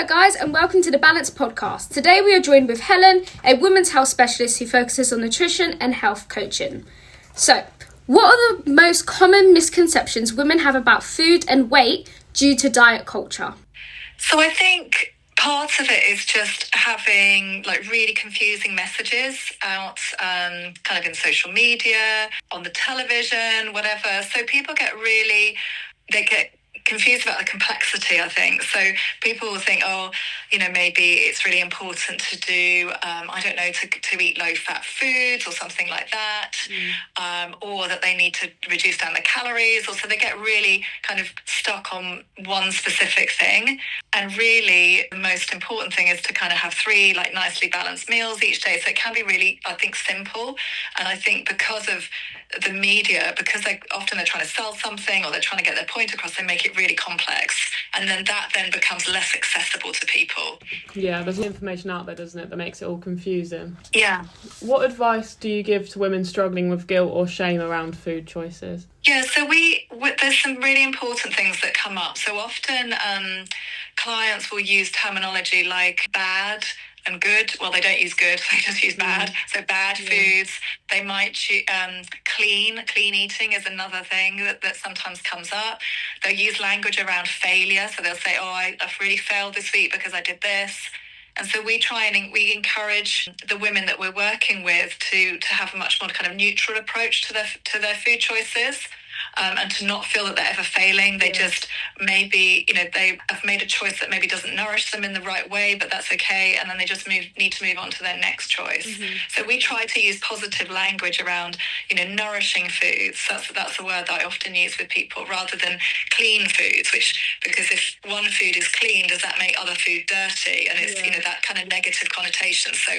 Hello guys and welcome to the Balance Podcast. Today we are joined with Helen, a women's health specialist who focuses on nutrition and health coaching. So, what are the most common misconceptions women have about food and weight due to diet culture? So I think part of it is just having really confusing messages out kind of in social media, on the television, whatever. So people get confused about the complexity, I think. So people will think, maybe it's really important to do, to eat low-fat foods or something like that, or that they need to reduce down their calories, or so they get really kind of stuck on one specific thing. And really, the most important thing is to kind of have three nicely balanced meals each day. So it can be really, I think, simple. And I think because of the media, because they're trying to sell something or they're trying to get their point across, they make it really complex, and then that becomes less accessible to people. Yeah, there's information out there, doesn't it, that makes it all confusing. Yeah. What advice do you give to women struggling with guilt or shame around food choices? Yeah, so there's some really important things that come up. So often clients will use terminology like bad and good. Well, they don't use good, they just use bad. So bad foods. They might clean eating is another thing that sometimes comes up. They'll use language around failure. So they'll say, I've really failed this week because I did this. And so we encourage the women that we're working with to have a much more kind of neutral approach to their food choices. And to not feel that they're ever failing. They just maybe, they have made a choice that maybe doesn't nourish them in the right way, but that's okay. And then they just need to move on to their next choice. Mm-hmm. So we try to use positive language around, nourishing foods. That's a word that I often use with people, rather than clean foods, because if one food is clean, does that make other food dirty? And it's, that kind of negative connotation. So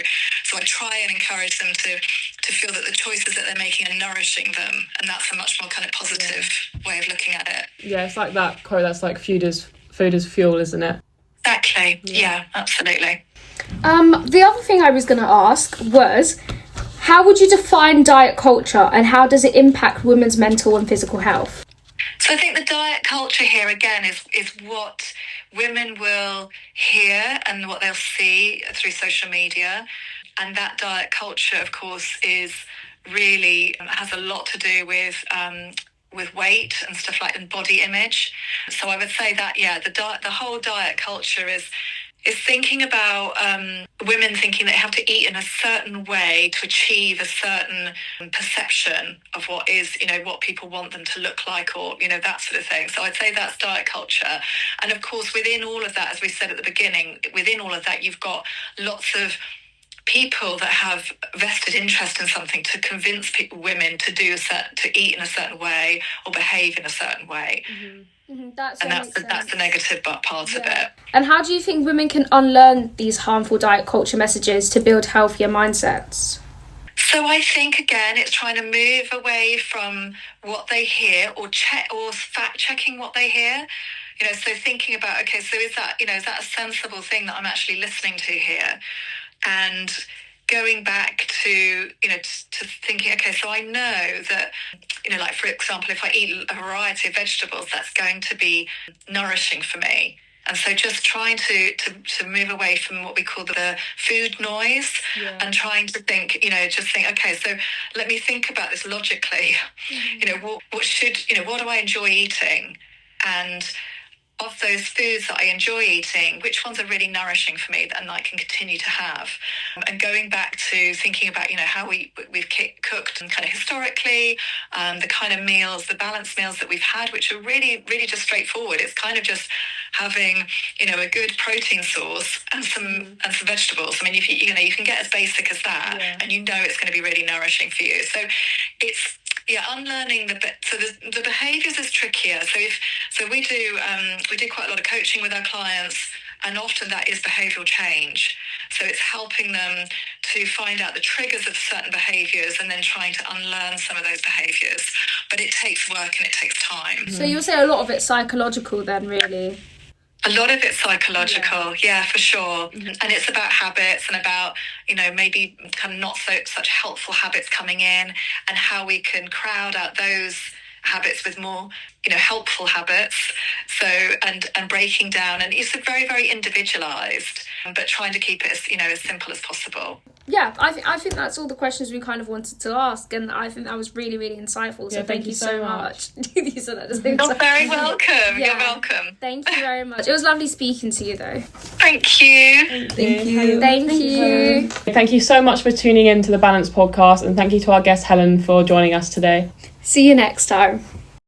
I try and encourage them to feel that the choices that they're making are nourishing them. And that's a much more kind of positive way of looking at it. Yeah, it's like that quote that's like food is fuel, isn't it? Exactly. Yeah, absolutely. The other thing I was going to ask was, how would you define diet culture and how does it impact women's mental and physical health? So I think the diet culture here again is what women will hear and what they'll see through social media. And that diet culture, of course, has a lot to do with weight and stuff like and body image. So I would say that the whole diet culture is thinking about women thinking they have to eat in a certain way to achieve a certain perception of what is, what people want them to look like, or, that sort of thing. So I'd say that's diet culture. And of course, within all of that, as we said at the beginning, within all of that, you've got lots of people that have vested interest in something to convince women to eat in a certain way or behave in a certain way. Mm-hmm. Mm-hmm. That's the negative part of it. And how do you think women can unlearn these harmful diet culture messages to build healthier mindsets? So I think again, it's trying to move away from what they hear or fact checking what they hear. So thinking about, okay, so is that a sensible thing that I'm actually listening to here? And going back to thinking, okay, so I know that, like, for example, if I eat a variety of vegetables, that's going to be nourishing for me. And so just trying to move away from what we call the food noise and trying to think, okay, so let me think about this logically. Mm-hmm. What do I enjoy eating? And of those foods that I enjoy eating, which ones are really nourishing for me and I can continue to have? And going back to thinking about, how we've cooked and kind of historically, the kind of meals, the balanced meals that we've had, which are really, really just straightforward. It's kind of just having, a good protein source and some vegetables. I mean, if you can get as basic as that, and it's going to be really nourishing for you. So it's unlearning the behaviours is trickier. So we do quite a lot of coaching with our clients, and often that is behavioural change. So it's helping them to find out the triggers of certain behaviours and then trying to unlearn some of those behaviours. But it takes work and it takes time. So you'll say a lot of it's psychological then, really? A lot of it's psychological, for sure. Mm-hmm. And it's about habits and about, maybe kind of not such helpful habits coming in, and how we can crowd out those habits with more, helpful habits. So, and breaking down, and it's very, very individualized, but trying to keep it as simple as possible. Yeah, I think that's all the questions we kind of wanted to ask, and I think that was really, really insightful. So thank you so much. You said that at the same time. You're very welcome. Yeah. You're welcome. Thank you very much. It was lovely speaking to you, though. Thank you. Thank you. Thank you. Thank you so much for tuning in to the Balance podcast, and thank you to our guest Helen for joining us today. See you next time.